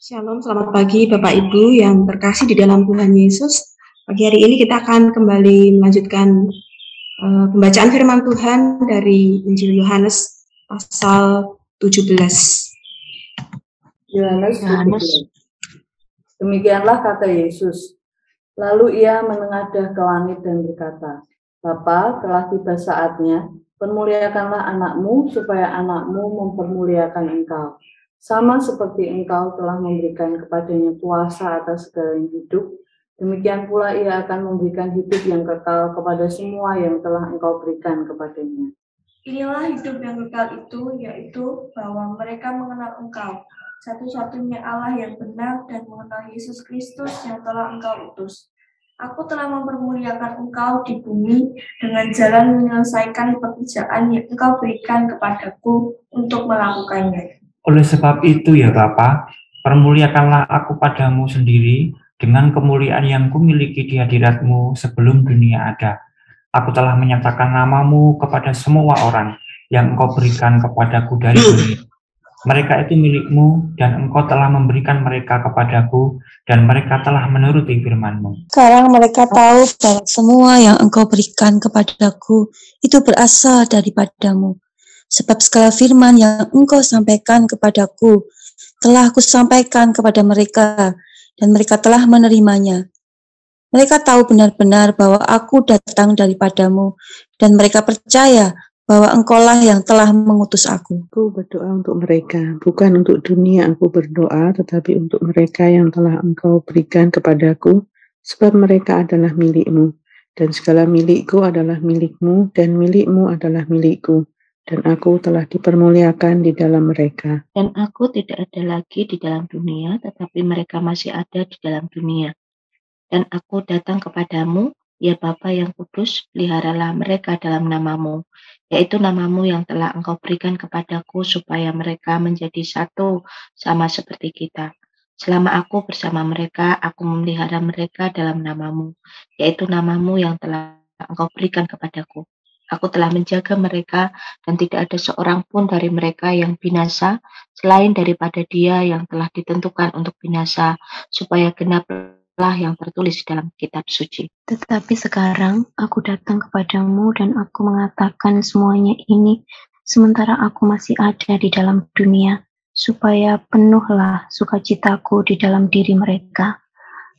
Shalom, selamat pagi Bapak Ibu yang terkasih di dalam Tuhan Yesus. Pagi hari ini kita akan kembali melanjutkan pembacaan firman Tuhan dari Injil Yohanes pasal 17. Yohanes 17. Demikianlah kata Yesus. Lalu ia menengadah ke langit dan berkata, Bapa, telah tiba saatnya, permuliakanlah anakmu supaya anakmu mempermuliakan engkau. Sama seperti engkau telah memberikan kepadanya kuasa atas segala yang hidup, demikian pula ia akan memberikan hidup yang kekal kepada semua yang telah engkau berikan kepadanya. Inilah hidup yang kekal itu, yaitu bahwa mereka mengenal engkau, satu-satunya Allah yang benar, dan mengenal Yesus Kristus yang telah engkau utus. Aku telah mempermuliakan engkau di bumi dengan jalan menyelesaikan pekerjaan yang engkau berikan kepadaku untuk melakukannya. Oleh sebab itu ya Bapa, permuliakanlah aku padamu sendiri dengan kemuliaan yang kumiliki di hadiratmu sebelum dunia ada. Aku telah menyatakan namamu kepada semua orang yang engkau berikan kepadaku dari dunia. Mereka itu milikmu dan engkau telah memberikan mereka kepadaku dan mereka telah menuruti firman-Mu. Sekarang mereka tahu bahwa semua yang engkau berikan kepadaku itu berasal daripadamu. Sebab segala firman yang engkau sampaikan kepadaku telah aku sampaikan kepada mereka dan mereka telah menerimanya. Mereka tahu benar-benar bahwa aku datang daripadamu dan mereka percaya bahwa engkaulah yang telah mengutus aku. Aku berdoa untuk mereka, bukan untuk dunia aku berdoa, tetapi untuk mereka yang telah engkau berikan kepadaku, sebab mereka adalah milikmu, dan segala milikku adalah milikmu, dan milikmu adalah milikku, dan aku telah dipermuliakan di dalam mereka. Dan aku tidak ada lagi di dalam dunia, tetapi mereka masih ada di dalam dunia. Dan aku datang kepadamu, ya Bapa yang kudus, peliharalah mereka dalam namamu, yaitu namamu yang telah engkau berikan kepadaku, supaya mereka menjadi satu sama seperti kita. Selama aku bersama mereka, aku memelihara mereka dalam namamu, yaitu namamu yang telah engkau berikan kepadaku. Aku telah menjaga mereka dan tidak ada seorang pun dari mereka yang binasa, selain daripada dia yang telah ditentukan untuk binasa, supaya genaplah yang tertulis dalam kitab suci. Tetapi sekarang aku datang kepadamu dan aku mengatakan semuanya ini sementara aku masih ada di dalam dunia, supaya penuhlah sukacitaku di dalam diri mereka.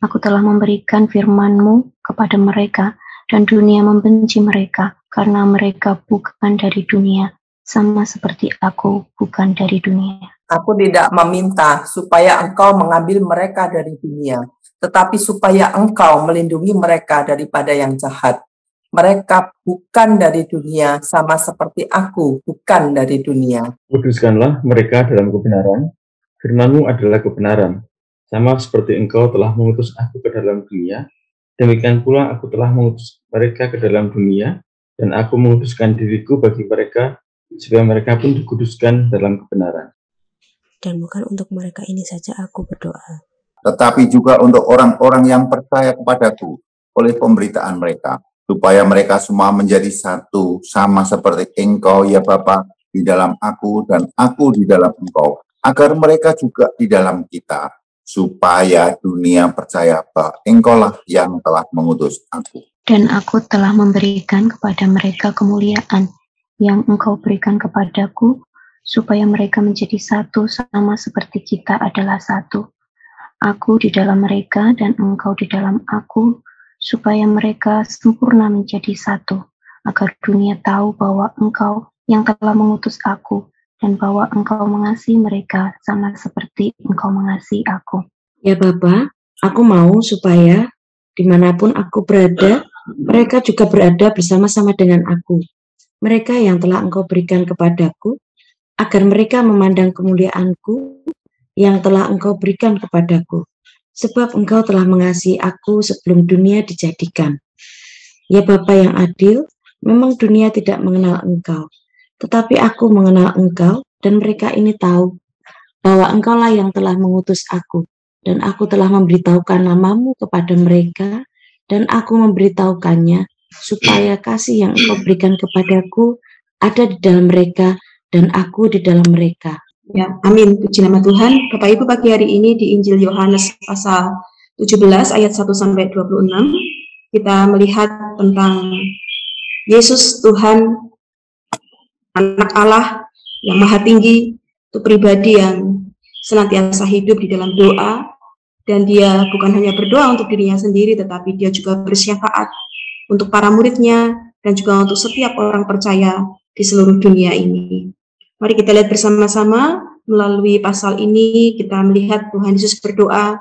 Aku telah memberikan firman-Mu kepada mereka dan dunia membenci mereka karena mereka bukan dari dunia, sama seperti aku bukan dari dunia. Aku tidak meminta supaya engkau mengambil mereka dari dunia, tetapi supaya engkau melindungi mereka daripada yang jahat. Mereka bukan dari dunia, sama seperti aku bukan dari dunia. Kuduskanlah mereka dalam kebenaran, firman-Mu adalah kebenaran. Sama seperti engkau telah mengutus aku ke dalam dunia, demikian pula aku telah mengutus mereka ke dalam dunia, dan aku mengutuskan diriku bagi mereka, supaya mereka pun dikuduskan dalam kebenaran. Dan bukan untuk mereka ini saja aku berdoa, tetapi juga untuk orang-orang yang percaya kepadaku oleh pemberitaan mereka, supaya mereka semua menjadi satu, sama seperti engkau ya Bapa di dalam aku dan aku di dalam engkau, agar mereka juga di dalam kita, supaya dunia percaya bahwa engkaulah yang telah mengutus aku. Dan aku telah memberikan kepada mereka kemuliaan yang engkau berikan kepadaku, supaya mereka menjadi satu sama seperti kita adalah satu. Aku di dalam mereka dan engkau di dalam aku, supaya mereka sempurna menjadi satu, agar dunia tahu bahwa engkau yang telah mengutus aku, dan bahwa engkau mengasihi mereka sama seperti engkau mengasihi aku. Ya Bapa, aku mau supaya dimanapun aku berada, mereka juga berada bersama-sama dengan aku. Mereka yang telah engkau berikan kepadaku, agar mereka memandang kemuliaanku yang telah engkau berikan kepadaku. Sebab engkau telah mengasihi aku sebelum dunia dijadikan. Ya Bapa yang adil, memang dunia tidak mengenal engkau, tetapi aku mengenal engkau, dan mereka ini tahu bahwa engkaulah yang telah mengutus aku, dan aku telah memberitahukan namamu kepada mereka, dan aku memberitahukannya, supaya kasih yang engkau berikan kepadaku ada di dalam mereka, dan aku di dalam mereka. Ya, amin. Puji nama Tuhan. Bapak Ibu, pagi hari ini di Injil Yohanes pasal 17 ayat 1 sampai 26 kita melihat tentang Yesus Tuhan, anak Allah yang maha tinggi, itu pribadi yang senantiasa hidup di dalam doa, dan dia bukan hanya berdoa untuk dirinya sendiri, tetapi dia juga bersyafaat untuk para muridnya dan juga untuk setiap orang percaya di seluruh dunia ini. Mari kita lihat bersama-sama melalui pasal ini, kita melihat Tuhan Yesus berdoa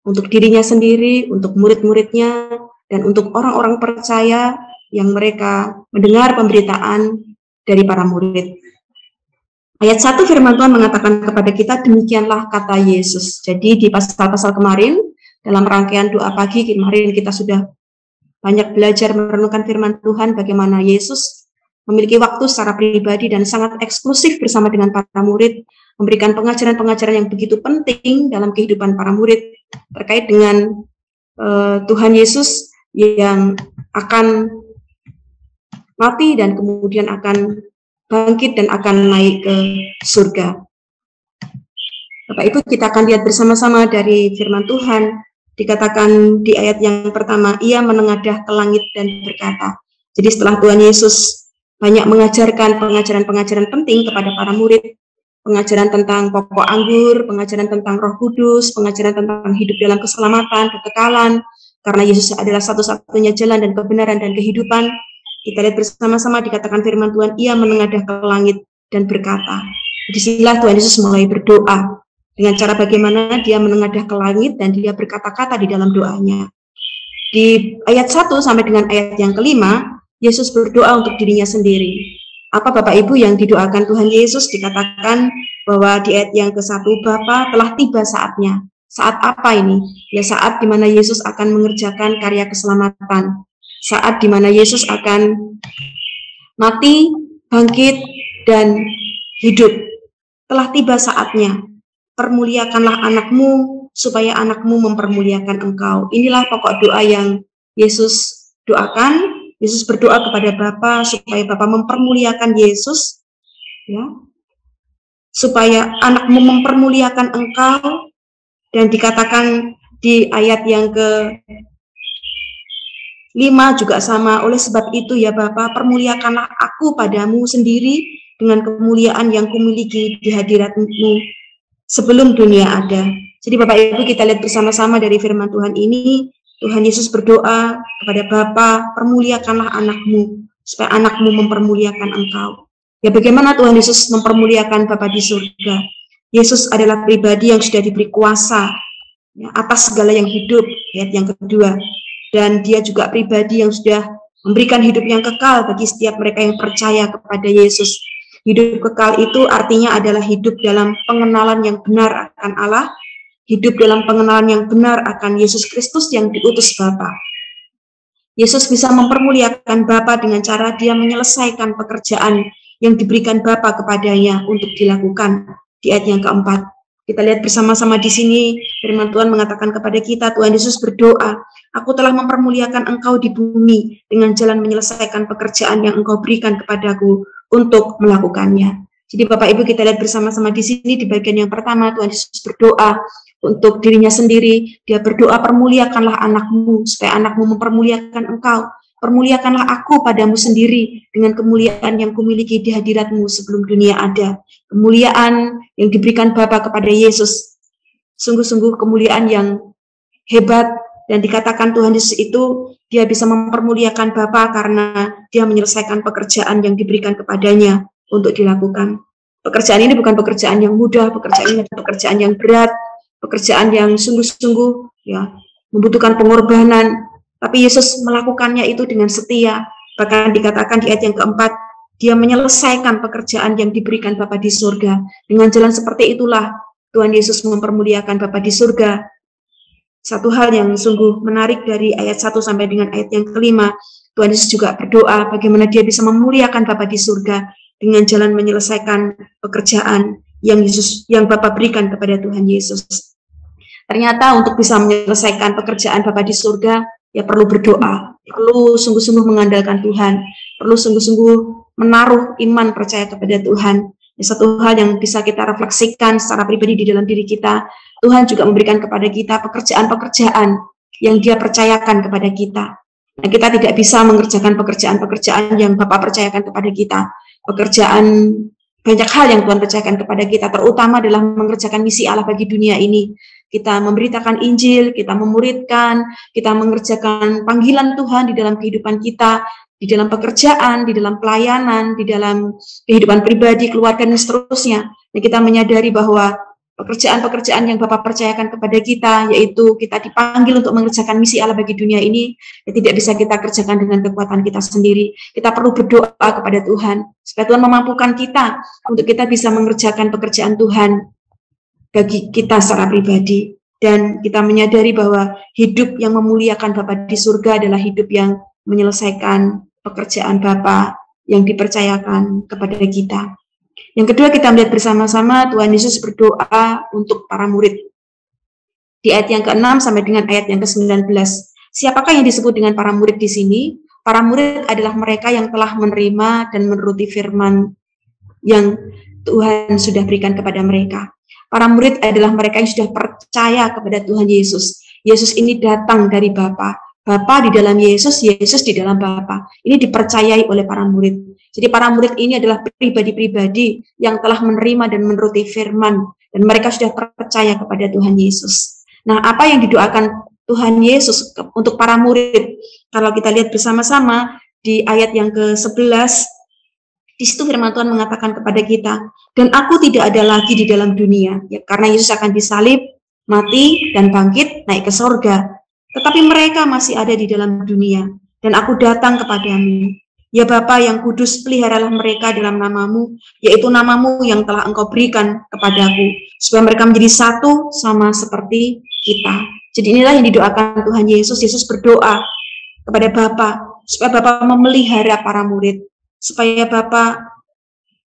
untuk dirinya sendiri, untuk murid-muridnya, dan untuk orang-orang percaya yang mereka mendengar pemberitaan dari para murid. Ayat 1 firman Tuhan mengatakan kepada kita, demikianlah kata Yesus. Jadi di pasal-pasal kemarin, dalam rangkaian doa pagi kemarin kita sudah banyak belajar merenungkan firman Tuhan, bagaimana Yesus memiliki waktu secara pribadi dan sangat eksklusif bersama dengan para murid, memberikan pengajaran-pengajaran yang begitu penting dalam kehidupan para murid terkait dengan Tuhan Yesus yang akan mati dan kemudian akan bangkit dan akan naik ke surga. Bapak Ibu, kita akan lihat bersama-sama dari firman Tuhan, dikatakan di ayat yang pertama, ia menengadah ke langit dan berkata. Jadi setelah Tuhan Yesus banyak mengajarkan pengajaran-pengajaran penting kepada para murid, pengajaran tentang pokok anggur, pengajaran tentang Roh Kudus, pengajaran tentang hidup dalam keselamatan, kekekalan, karena Yesus adalah satu-satunya jalan dan kebenaran dan kehidupan. Kita lihat bersama-sama dikatakan firman Tuhan, ia menengadah ke langit dan berkata. Disinilah Tuhan Yesus mulai berdoa dengan cara bagaimana dia menengadah ke langit dan dia berkata-kata di dalam doanya. Di ayat 1 sampai dengan ayat yang kelima, Yesus berdoa untuk dirinya sendiri. Apa Bapak Ibu yang didoakan Tuhan Yesus? Dikatakan bahwa di ayat yang ke-1, Bapa telah tiba saatnya. Saat apa ini? Ya saat di mana Yesus akan mengerjakan karya keselamatan. Saat di mana Yesus akan mati, bangkit, dan hidup. Telah tiba saatnya. Permuliakanlah anakmu, supaya anakmu mempermuliakan engkau. Inilah pokok doa yang Yesus doakan. Yesus berdoa kepada Bapa supaya Bapa mempermuliakan Yesus, ya, supaya anakmu mempermuliakan engkau, dan dikatakan di ayat yang ke-5 juga sama. Oleh sebab itu ya Bapa, permuliakanlah aku padamu sendiri dengan kemuliaan yang kumiliki di hadirat-Mu sebelum dunia ada. Jadi Bapak Ibu, kita lihat bersama-sama dari firman Tuhan ini. Tuhan Yesus berdoa kepada Bapa, permuliakanlah anakmu, supaya anakmu mempermuliakan engkau. Ya bagaimana Tuhan Yesus mempermuliakan Bapa di surga? Yesus adalah pribadi yang sudah diberi kuasa ya, atas segala yang hidup, ayat yang kedua. Dan dia juga pribadi yang sudah memberikan hidup yang kekal bagi setiap mereka yang percaya kepada Yesus. Hidup kekal itu artinya adalah hidup dalam pengenalan yang benar akan Allah, hidup dalam pengenalan yang benar akan Yesus Kristus yang diutus Bapa. Yesus bisa mempermuliakan Bapa dengan cara dia menyelesaikan pekerjaan yang diberikan Bapa kepadanya untuk dilakukan. Di ayat yang keempat, kita lihat bersama-sama di sini, firman Tuhan mengatakan kepada kita, Tuhan Yesus berdoa, aku telah mempermuliakan engkau di bumi dengan jalan menyelesaikan pekerjaan yang engkau berikan kepadaku untuk melakukannya. Jadi Bapak Ibu, kita lihat bersama-sama di sini di bagian yang pertama, Tuhan Yesus berdoa untuk dirinya sendiri. Dia berdoa, permuliakanlah anakmu, supaya anakmu mempermuliakan engkau. Permuliakanlah aku padamu sendiri dengan kemuliaan yang kumiliki di hadiratmu sebelum dunia ada. Kemuliaan yang diberikan Bapa kepada Yesus. Sungguh-sungguh kemuliaan yang hebat, dan dikatakan Tuhan Yesus itu dia bisa mempermuliakan Bapa karena dia menyelesaikan pekerjaan yang diberikan kepadanya untuk dilakukan. Pekerjaan ini bukan pekerjaan yang mudah, pekerjaan ini adalah pekerjaan yang berat, pekerjaan yang sungguh-sungguh ya membutuhkan pengorbanan, tapi Yesus melakukannya itu dengan setia. Bahkan dikatakan di ayat yang keempat, dia menyelesaikan pekerjaan yang diberikan Bapa di surga. Dengan jalan seperti itulah Tuhan Yesus mempermuliakan Bapa di surga. Satu hal yang sungguh menarik dari ayat 1 sampai dengan ayat yang kelima, Tuhan Yesus juga berdoa bagaimana dia bisa memuliakan Bapa di surga dengan jalan menyelesaikan pekerjaan yang Bapa berikan kepada Tuhan Yesus. Ternyata untuk bisa menyelesaikan pekerjaan Bapa di surga, ya perlu berdoa, perlu sungguh-sungguh mengandalkan Tuhan, perlu sungguh-sungguh menaruh iman percaya kepada Tuhan. Satu hal yang bisa kita refleksikan secara pribadi di dalam diri kita, Tuhan juga memberikan kepada kita pekerjaan-pekerjaan yang Dia percayakan kepada kita. Nah, kita tidak bisa mengerjakan pekerjaan-pekerjaan yang Bapa percayakan kepada kita. Banyak hal yang Tuhan percayakan kepada kita, terutama adalah mengerjakan misi Allah bagi dunia ini. Kita memberitakan Injil, kita memuridkan, kita mengerjakan panggilan Tuhan di dalam kehidupan kita, di dalam pekerjaan, di dalam pelayanan, di dalam kehidupan pribadi, keluarga, dan seterusnya. Dan kita menyadari bahwa pekerjaan-pekerjaan yang Bapa percayakan kepada kita, yaitu kita dipanggil untuk mengerjakan misi Allah bagi dunia ini, ya tidak bisa kita kerjakan dengan kekuatan kita sendiri. Kita perlu berdoa kepada Tuhan, supaya Tuhan memampukan kita untuk kita bisa mengerjakan pekerjaan Tuhan bagi kita secara pribadi. Dan kita menyadari bahwa hidup yang memuliakan Bapa di surga adalah hidup yang menyelesaikan pekerjaan Bapa yang dipercayakan kepada kita. Yang kedua, kita melihat bersama-sama Tuhan Yesus berdoa untuk para murid. Di ayat yang ke-6 sampai dengan ayat yang ke-19. Siapakah yang disebut dengan para murid di sini? Para murid adalah mereka yang telah menerima dan menuruti firman yang Tuhan sudah berikan kepada mereka. Para murid adalah mereka yang sudah percaya kepada Tuhan Yesus. Yesus ini datang dari Bapa. Bapa di dalam Yesus, Yesus di dalam Bapa. Ini dipercayai oleh para murid. Jadi para murid ini adalah pribadi-pribadi yang telah menerima dan menuruti firman. Dan mereka sudah percaya kepada Tuhan Yesus. Nah, apa yang didoakan Tuhan Yesus untuk para murid? Kalau kita lihat bersama-sama di ayat yang ke-11, di situ firman Tuhan mengatakan kepada kita, dan aku tidak ada lagi di dalam dunia. Ya, karena Yesus akan disalib, mati, dan bangkit, naik ke sorga. Tetapi mereka masih ada di dalam dunia, dan aku datang kepadamu. Ya Bapa yang kudus, peliharalah mereka dalam namamu, yaitu namamu yang telah Engkau berikan kepadaku, supaya mereka menjadi satu sama seperti kita. Jadi inilah yang didoakan Tuhan Yesus. Yesus berdoa kepada Bapa, supaya Bapa memelihara para murid, supaya Bapa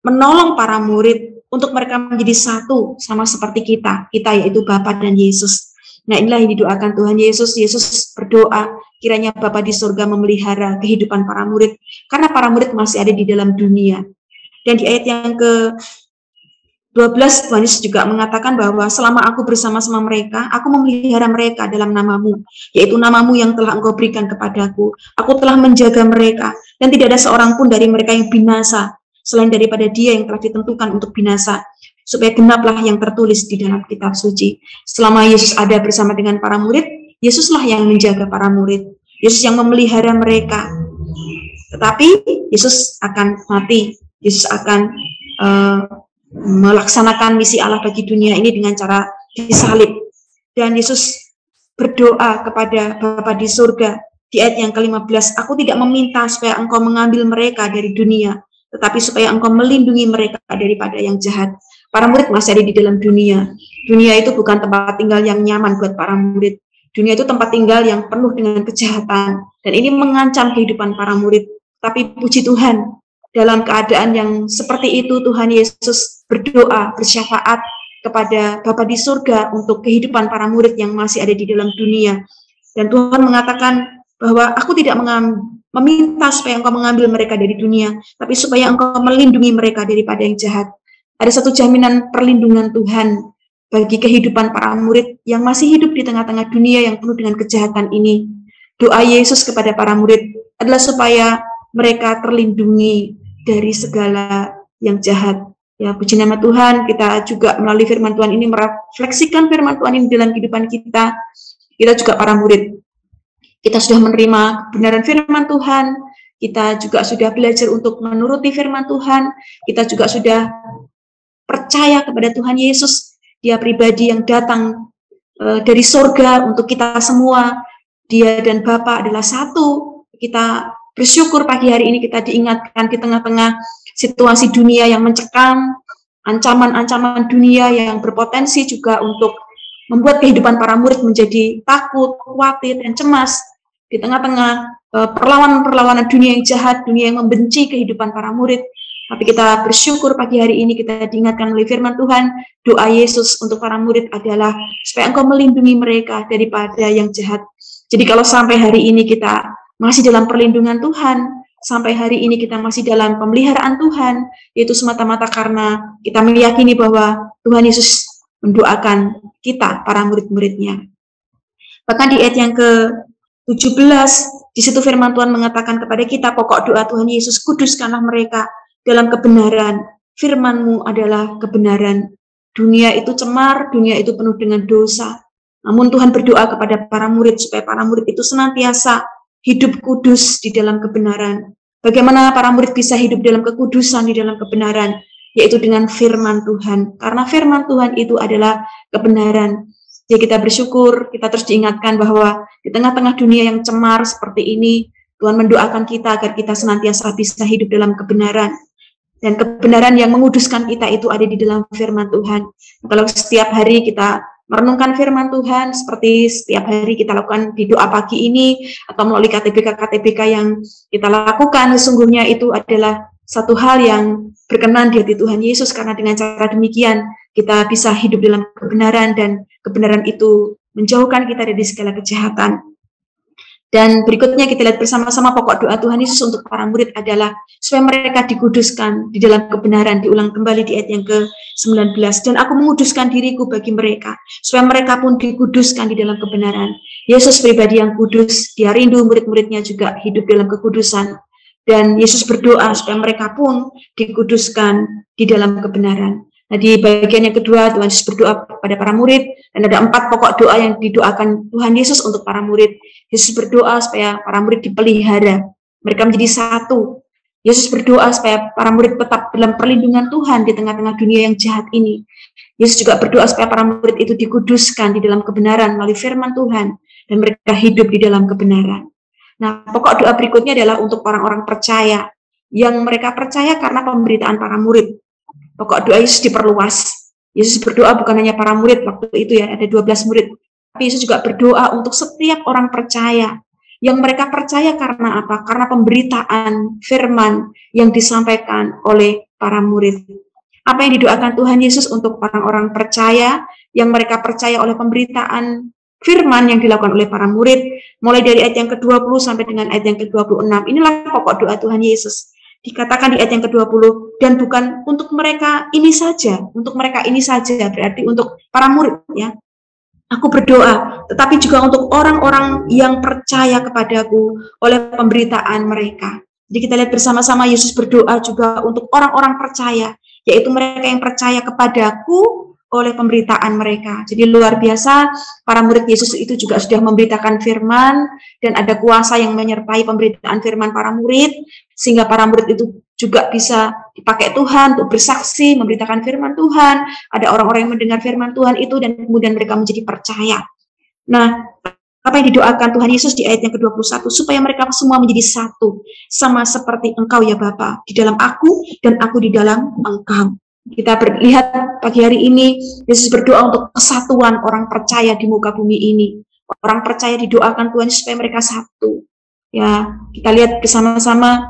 menolong para murid untuk mereka menjadi satu sama seperti kita yaitu Bapa dan Yesus. Nah, inilah yang didoakan Tuhan Yesus. Yesus berdoa, kiranya Bapa di surga memelihara kehidupan para murid, karena para murid masih ada di dalam dunia. Dan di ayat yang ke-12, Tuhan Yesus juga mengatakan bahwa selama aku bersama-sama mereka, aku memelihara mereka dalam namamu, yaitu namamu yang telah Engkau berikan kepadaku. Aku telah menjaga mereka, dan tidak ada seorang pun dari mereka yang binasa, selain daripada dia yang telah ditentukan untuk binasa, supaya genaplah yang tertulis di dalam kitab suci. Selama Yesus ada bersama dengan para murid, Yesuslah yang menjaga para murid. Yesus yang memelihara mereka. Tetapi Yesus akan mati. Yesus akan melaksanakan misi Allah bagi dunia ini dengan cara disalib. Dan Yesus berdoa kepada Bapa di surga. Di ayat yang ke-15, aku tidak meminta supaya Engkau mengambil mereka dari dunia, tetapi supaya Engkau melindungi mereka daripada yang jahat. Para murid masih ada di dalam dunia. Dunia itu bukan tempat tinggal yang nyaman buat para murid. Dunia itu tempat tinggal yang penuh dengan kejahatan. Dan ini mengancam kehidupan para murid. Tapi puji Tuhan, dalam keadaan yang seperti itu, Tuhan Yesus berdoa, bersyafaat kepada Bapa di surga untuk kehidupan para murid yang masih ada di dalam dunia. Dan Tuhan mengatakan bahwa aku tidak meminta supaya Engkau mengambil mereka dari dunia, tapi supaya Engkau melindungi mereka daripada yang jahat. Ada satu jaminan perlindungan Tuhan bagi kehidupan para murid yang masih hidup di tengah-tengah dunia yang penuh dengan kejahatan ini. Doa Yesus kepada para murid adalah supaya mereka terlindungi dari segala yang jahat. Ya, puji nama Tuhan, kita juga melalui firman Tuhan ini merefleksikan firman Tuhan ini dalam kehidupan kita. Kita juga para murid. Kita sudah menerima kebenaran firman Tuhan. Kita juga sudah belajar untuk menuruti firman Tuhan. Kita juga sudah percaya kepada Tuhan Yesus, Dia pribadi yang datang dari surga untuk kita semua. Dia dan Bapa adalah satu. Kita bersyukur pagi hari ini kita diingatkan di tengah-tengah situasi dunia yang mencekam, ancaman-ancaman dunia yang berpotensi juga untuk membuat kehidupan para murid menjadi takut, khawatir, dan cemas. Di tengah-tengah perlawanan-perlawanan dunia yang jahat, dunia yang membenci kehidupan para murid. Tapi kita bersyukur pagi hari ini kita diingatkan oleh firman Tuhan, doa Yesus untuk para murid adalah supaya Engkau melindungi mereka daripada yang jahat. Jadi kalau sampai hari ini kita masih dalam perlindungan Tuhan, sampai hari ini kita masih dalam pemeliharaan Tuhan, yaitu semata-mata karena kita meyakini bahwa Tuhan Yesus mendoakan kita, para murid-muridnya. Bahkan di ayat yang ke-17, di situ firman Tuhan mengatakan kepada kita, pokok doa Tuhan Yesus, kuduskanlah mereka dalam kebenaran. Firman-Mu adalah kebenaran. Dunia itu cemar, dunia itu penuh dengan dosa. Namun Tuhan berdoa kepada para murid supaya para murid itu senantiasa hidup kudus di dalam kebenaran. Bagaimana para murid bisa hidup dalam kekudusan, di dalam kebenaran, yaitu dengan firman Tuhan. Karena firman Tuhan itu adalah kebenaran. Jadi kita bersyukur, kita terus diingatkan bahwa di tengah-tengah dunia yang cemar seperti ini, Tuhan mendoakan kita agar kita senantiasa bisa hidup dalam kebenaran. Dan kebenaran yang menguduskan kita itu ada di dalam firman Tuhan. Kalau setiap hari kita merenungkan firman Tuhan, seperti setiap hari kita lakukan di doa pagi ini, atau melalui KTBK yang kita lakukan, sesungguhnya itu adalah satu hal yang berkenan di hati Tuhan Yesus, karena dengan cara demikian kita bisa hidup dalam kebenaran, dan kebenaran itu menjauhkan kita dari segala kejahatan. Dan berikutnya kita lihat bersama-sama pokok doa Tuhan Yesus untuk para murid adalah supaya mereka dikuduskan di dalam kebenaran. Diulang kembali di ayat yang ke-19. Dan aku menguduskan diriku bagi mereka, supaya mereka pun dikuduskan di dalam kebenaran. Yesus pribadi yang kudus, dia rindu murid-muridnya juga hidup dalam kekudusan. Dan Yesus berdoa supaya mereka pun dikuduskan di dalam kebenaran. Nah, di bagian yang kedua, Tuhan Yesus berdoa kepada para murid, dan ada 4 pokok doa yang didoakan Tuhan Yesus untuk para murid. Yesus berdoa supaya para murid dipelihara, mereka menjadi satu. Yesus berdoa supaya para murid tetap dalam perlindungan Tuhan di tengah-tengah dunia yang jahat ini. Yesus juga berdoa supaya para murid itu dikuduskan di dalam kebenaran melalui firman Tuhan, dan mereka hidup di dalam kebenaran. Nah, pokok doa berikutnya adalah untuk orang-orang percaya, yang mereka percaya karena pemberitaan para murid. Pokok doa Yesus diperluas. Yesus berdoa bukan hanya para murid waktu itu ya, ada 12 murid. Tapi Yesus juga berdoa untuk setiap orang percaya. Yang mereka percaya karena apa? Karena pemberitaan firman yang disampaikan oleh para murid. Apa yang didoakan Tuhan Yesus untuk orang-orang percaya, yang mereka percaya oleh pemberitaan firman yang dilakukan oleh para murid, mulai dari ayat yang ke-20 sampai dengan ayat yang ke-26. Inilah pokok doa Tuhan Yesus. Dikatakan di ayat yang ke-20, dan bukan untuk mereka ini saja, berarti untuk para murid ya. Aku berdoa, tetapi juga untuk orang-orang yang percaya kepadaku oleh pemberitaan mereka. Jadi kita lihat bersama-sama Yesus berdoa juga untuk orang-orang percaya, yaitu mereka yang percaya kepadaku oleh pemberitaan mereka. Jadi luar biasa, para murid Yesus itu juga sudah memberitakan firman, dan ada kuasa yang menyertai pemberitaan firman para murid, sehingga para murid itu juga bisa dipakai Tuhan untuk bersaksi, memberitakan firman Tuhan. Ada orang-orang yang mendengar firman Tuhan itu, dan kemudian mereka menjadi percaya. Nah, apa yang didoakan Tuhan Yesus di ayat yang ke-21, supaya mereka semua menjadi satu, sama seperti Engkau ya Bapa, di dalam aku dan aku di dalam Engkau. Kita lihat pagi hari ini, Yesus berdoa untuk kesatuan orang percaya di muka bumi ini. Orang percaya didoakan Tuhan supaya mereka satu. Ya, kita lihat bersama-sama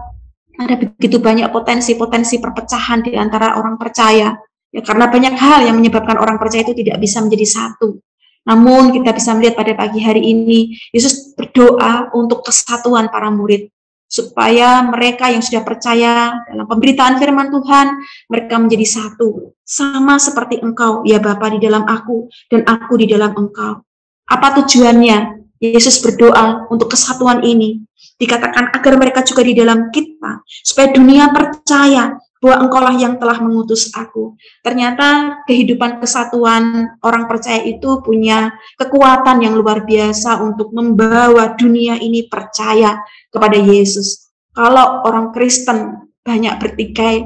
ada begitu banyak potensi-potensi perpecahan di antara orang percaya. Ya, karena banyak hal yang menyebabkan orang percaya itu tidak bisa menjadi satu. Namun kita bisa melihat pada pagi hari ini, Yesus berdoa untuk kesatuan para murid, supaya mereka yang sudah percaya dalam pemberitaan firman Tuhan, mereka menjadi satu, sama seperti Engkau, ya Bapa, di dalam aku, dan aku di dalam Engkau. Apa tujuannya? Yesus berdoa untuk kesatuan ini. Dikatakan agar mereka juga di dalam kita, supaya dunia percaya bahwa Engkaulah yang telah mengutus aku. Ternyata kehidupan kesatuan orang percaya itu punya kekuatan yang luar biasa untuk membawa dunia ini percaya kepada Yesus. Kalau orang Kristen banyak bertikai,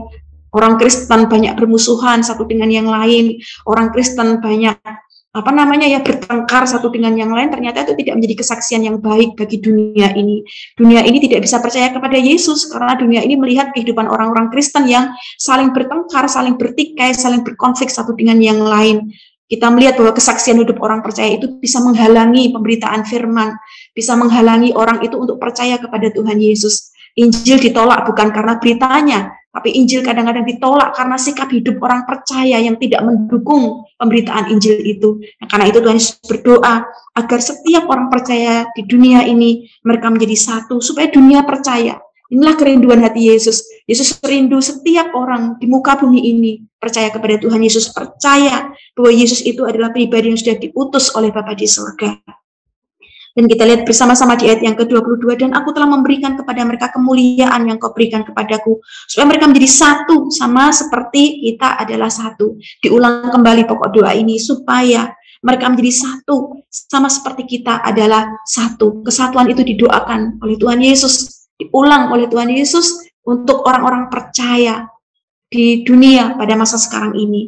orang Kristen banyak bermusuhan satu dengan yang lain, orang Kristen banyak bertengkar satu dengan yang lain, ternyata itu tidak menjadi kesaksian yang baik bagi dunia ini. Dunia ini tidak bisa percaya kepada Yesus karena dunia ini melihat kehidupan orang-orang Kristen yang saling bertengkar, saling bertikai, saling berkonflik satu dengan yang lain. Kita melihat bahwa kesaksian hidup orang percaya itu bisa menghalangi pemberitaan firman, bisa menghalangi orang itu untuk percaya kepada Tuhan Yesus. Injil ditolak bukan karena beritanya, tapi Injil kadang-kadang ditolak karena sikap hidup orang percaya yang tidak mendukung pemberitaan Injil itu. Nah, karena itu Tuhan Yesus berdoa agar setiap orang percaya di dunia ini mereka menjadi satu, supaya dunia percaya Inilah kerinduan hati Yesus. Yesus rindu setiap orang di muka bumi ini percaya kepada Tuhan Yesus, percaya bahwa Yesus itu adalah pribadi yang sudah diutus oleh Bapa di surga. Dan kita lihat bersama-sama di ayat yang ke-22, dan aku telah memberikan kepada mereka kemuliaan yang kau berikan kepadaku, supaya mereka menjadi satu, sama seperti kita adalah satu. Diulang kembali pokok doa ini, supaya mereka menjadi satu, sama seperti kita adalah satu. Kesatuan itu didoakan oleh Tuhan Yesus, diulang oleh Tuhan Yesus untuk orang-orang percaya di dunia pada masa sekarang ini.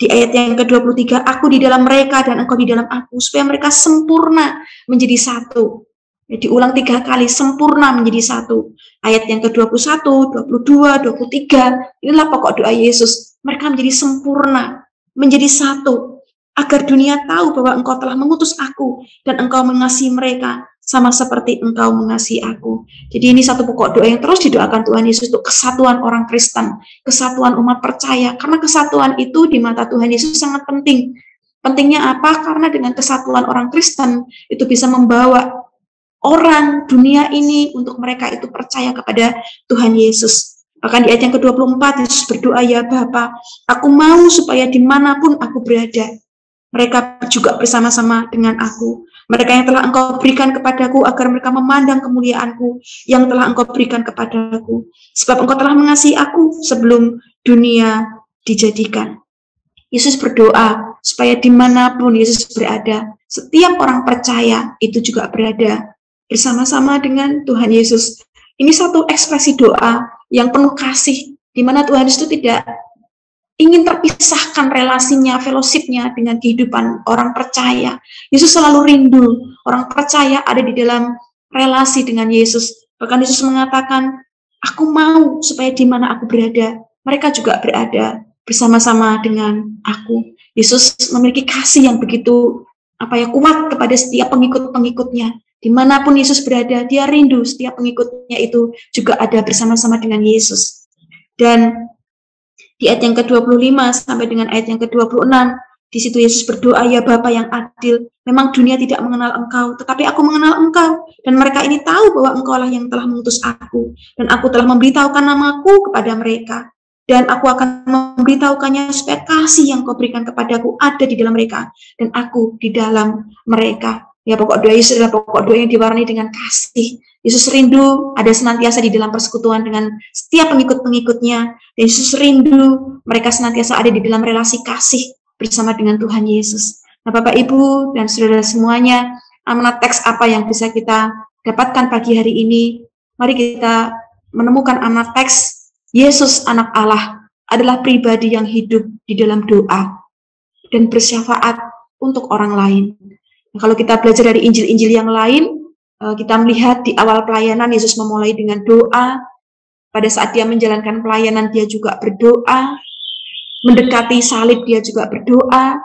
Di ayat yang ke-23, aku di dalam mereka dan engkau di dalam aku, supaya mereka sempurna menjadi satu. Diulang 3 kali, sempurna menjadi satu. Ayat yang ke-21, 22, 23, inilah pokok doa Yesus. Mereka menjadi sempurna, menjadi satu, agar dunia tahu bahwa engkau telah mengutus aku dan engkau mengasihi mereka sama seperti engkau mengasihi aku. Jadi ini satu pokok doa yang terus didoakan Tuhan Yesus untuk kesatuan orang Kristen, kesatuan umat percaya, karena kesatuan itu di mata Tuhan Yesus sangat penting. Pentingnya apa? Karena dengan kesatuan orang Kristen itu bisa membawa orang dunia ini untuk mereka itu percaya kepada Tuhan Yesus. Bahkan di ayat yang ke-24 Yesus berdoa, ya Bapa, aku mau supaya dimanapun aku berada, mereka juga bersama-sama dengan aku. Mereka yang telah engkau berikan kepadaku, agar mereka memandang kemuliaanku yang telah engkau berikan kepadaku. Sebab engkau telah mengasihi aku sebelum dunia dijadikan. Yesus berdoa supaya dimanapun Yesus berada, setiap orang percaya itu juga berada bersama-sama dengan Tuhan Yesus. Ini satu ekspresi doa yang penuh kasih, di mana Tuhan Yesus itu tidak ingin terpisahkan relasinya, fellowship-nya dengan kehidupan orang percaya. Yesus selalu rindu orang percaya ada di dalam relasi dengan Yesus. Bahkan Yesus mengatakan, aku mau supaya di mana aku berada, mereka juga berada bersama-sama dengan aku. Yesus memiliki kasih yang begitu kuat kepada setiap pengikut-pengikutnya. Dimanapun Yesus berada, dia rindu setiap pengikutnya itu juga ada bersama-sama dengan Yesus. Dan di ayat yang ke-25 sampai dengan ayat yang ke-26, di situ Yesus berdoa, ya Bapa yang adil, memang dunia tidak mengenal engkau, tetapi aku mengenal engkau, dan mereka ini tahu bahwa engkau lah yang telah mengutus aku, dan aku telah memberitahukan namaku kepada mereka, dan aku akan memberitahukannya supaya kasih yang kau berikan kepadaku ada di dalam mereka, dan aku di dalam mereka. Ya, pokok doa Yesus adalah pokok doa yang diwarnai dengan kasih. Yesus rindu ada senantiasa di dalam persekutuan dengan setiap pengikut-pengikutnya. Dan Yesus rindu mereka senantiasa ada di dalam relasi kasih bersama dengan Tuhan Yesus. Nah, Bapak, Ibu, dan saudara semuanya, amanat teks apa yang bisa kita dapatkan pagi hari ini? Mari kita menemukan amanat teks, Yesus anak Allah adalah pribadi yang hidup di dalam doa dan bersyafaat untuk orang lain. Nah, kalau kita belajar dari Injil-Injil yang lain, kita melihat di awal pelayanan Yesus memulai dengan doa. Pada saat dia menjalankan pelayanan, dia juga berdoa. Mendekati salib, dia juga berdoa.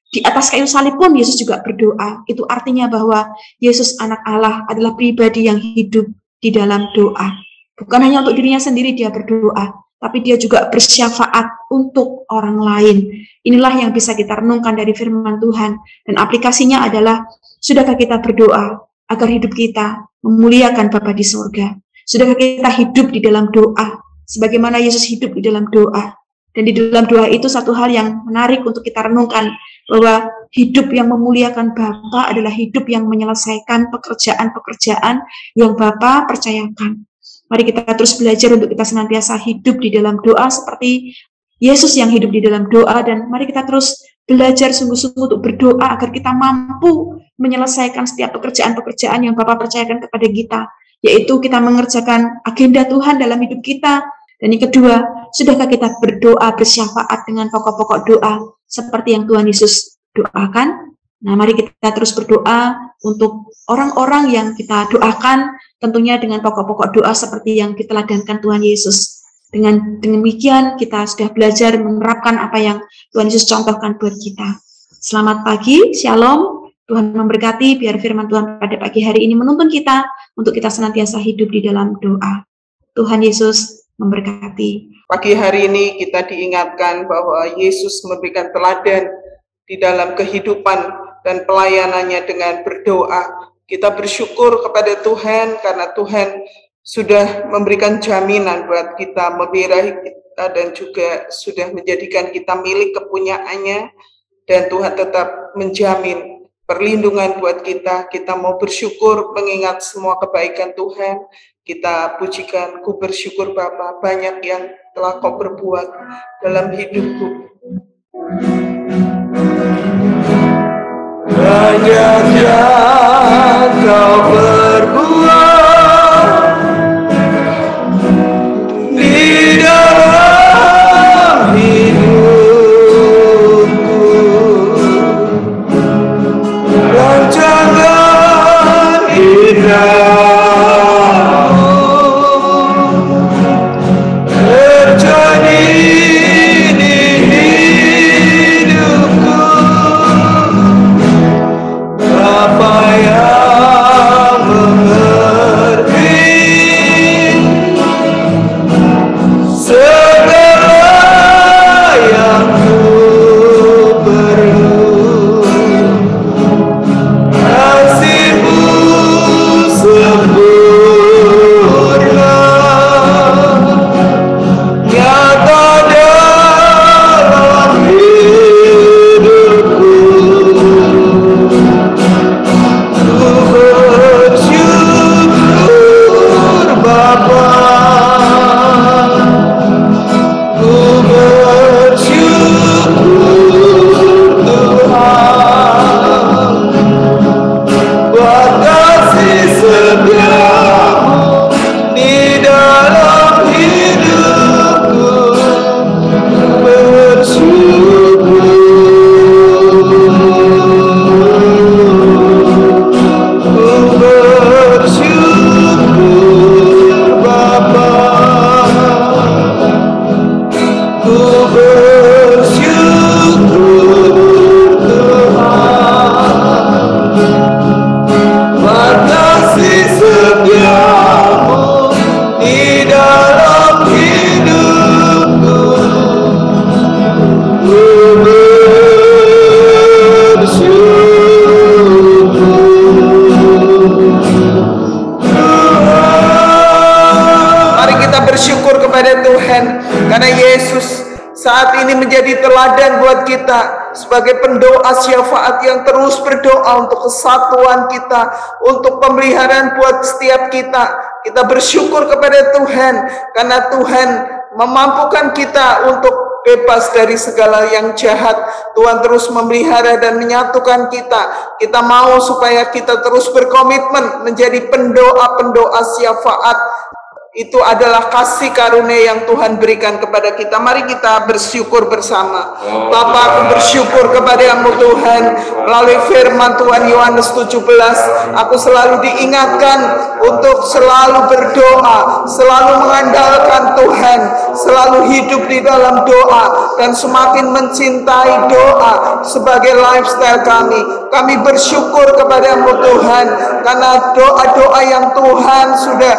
Di atas kayu salib pun Yesus juga berdoa. Itu artinya bahwa Yesus anak Allah adalah pribadi yang hidup di dalam doa. Bukan hanya untuk dirinya sendiri dia berdoa, tapi dia juga bersyafaat untuk orang lain. Inilah yang bisa kita renungkan dari firman Tuhan. Dan aplikasinya adalah, sudahkah kita berdoa agar hidup kita memuliakan Bapa di surga? Sudahkah kita hidup di dalam doa, sebagaimana Yesus hidup di dalam doa? Dan di dalam doa itu satu hal yang menarik untuk kita renungkan, bahwa hidup yang memuliakan Bapa adalah hidup yang menyelesaikan pekerjaan-pekerjaan yang Bapa percayakan. Mari kita terus belajar untuk kita senantiasa hidup di dalam doa seperti Yesus yang hidup di dalam doa, dan mari kita terus belajar sungguh-sungguh untuk berdoa agar kita mampu menyelesaikan setiap pekerjaan-pekerjaan yang Bapa percayakan kepada kita, yaitu kita mengerjakan agenda Tuhan dalam hidup kita. Dan yang kedua, sudahkah kita berdoa bersyafaat dengan pokok-pokok doa seperti yang Tuhan Yesus doakan? Nah, mari kita terus berdoa untuk orang-orang yang kita doakan, tentunya dengan pokok-pokok doa seperti yang diteladankan Tuhan Yesus. Dengan demikian kita sudah belajar menerapkan apa yang Tuhan Yesus contohkan buat kita. Selamat pagi, shalom. Tuhan memberkati, biar firman Tuhan pada pagi hari ini menuntun kita untuk kita senantiasa hidup di dalam doa. Tuhan Yesus memberkati. Pagi hari ini kita diingatkan bahwa Yesus memberikan teladan di dalam kehidupan dan pelayanannya dengan berdoa. Kita bersyukur kepada Tuhan karena Tuhan sudah memberikan jaminan buat kita, membirahi kita, dan juga sudah menjadikan kita milik kepunyaannya, dan Tuhan tetap menjamin perlindungan buat kita. Kita mau bersyukur mengingat semua kebaikan Tuhan. Kita pujikan, ku bersyukur Bapa, banyak yang telah Kau perbuat dalam hidupku. Banyak yang Kau perbuat di dalam hidupku, rancangan indahmu terjadi di hidupku. Apa yang mengerti segala yang ku perlu, kasih-Mu sempurna nyata dalam hidupku. Ku bersyukur Bapa, ku bersyukur Tuhan, buat kasih setia-Mu di dalam hidupku. Bersyukur, ku bersyukur Bapa, ku bersyukur Tuhan, buat kasih setia-Mu di dalam hidupku. Ku Mari kita bersyukur kepada Tuhan karena Yesus saat ini menjadi teladan buat kita sebagai pendoa syafaat yang terus berdoa untuk kesatuan kita, untuk pemeliharaan buat setiap kita. Kita bersyukur kepada Tuhan karena Tuhan memampukan kita untuk bebas dari segala yang jahat. Tuhan terus memelihara dan menyatukan kita. Kita mau supaya kita terus berkomitmen menjadi pendoa-pendoa syafaat. Itu adalah kasih karunia yang Tuhan berikan kepada kita. Mari kita bersyukur bersama. Bapa, aku bersyukur kepada-Mu Tuhan. Melalui firman Tuhan Yohanes 17, aku selalu diingatkan untuk selalu berdoa, selalu mengandalkan Tuhan, selalu hidup di dalam doa, dan semakin mencintai doa sebagai lifestyle kami. Kami bersyukur kepada-Mu Tuhan, karena doa-doa yang Tuhan sudah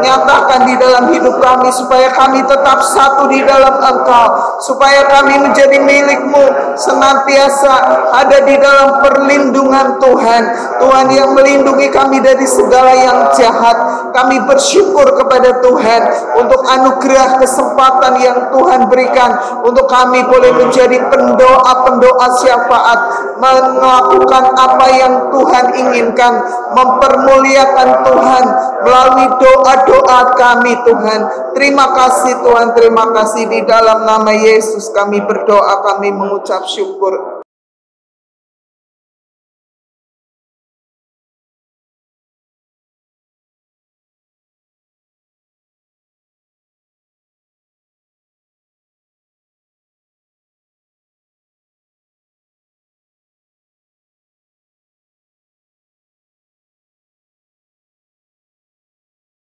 nyatakan di dalam hidup kami, supaya kami tetap satu di dalam Engkau, supaya kami menjadi milik-Mu, senantiasa ada di dalam perlindungan Tuhan. Tuhan yang melindungi kami dari segala yang jahat. Kami bersyukur kepada Tuhan untuk anugerah kesempatan yang Tuhan berikan untuk kami boleh menjadi pendoa-pendoa syafaat, melakukan apa yang Tuhan inginkan, mempermuliakan Tuhan melalui doa-doa kami Tuhan. Terima kasih Tuhan, terima kasih. Di dalam nama Yesus kami berdoa, kami mengucap syukur.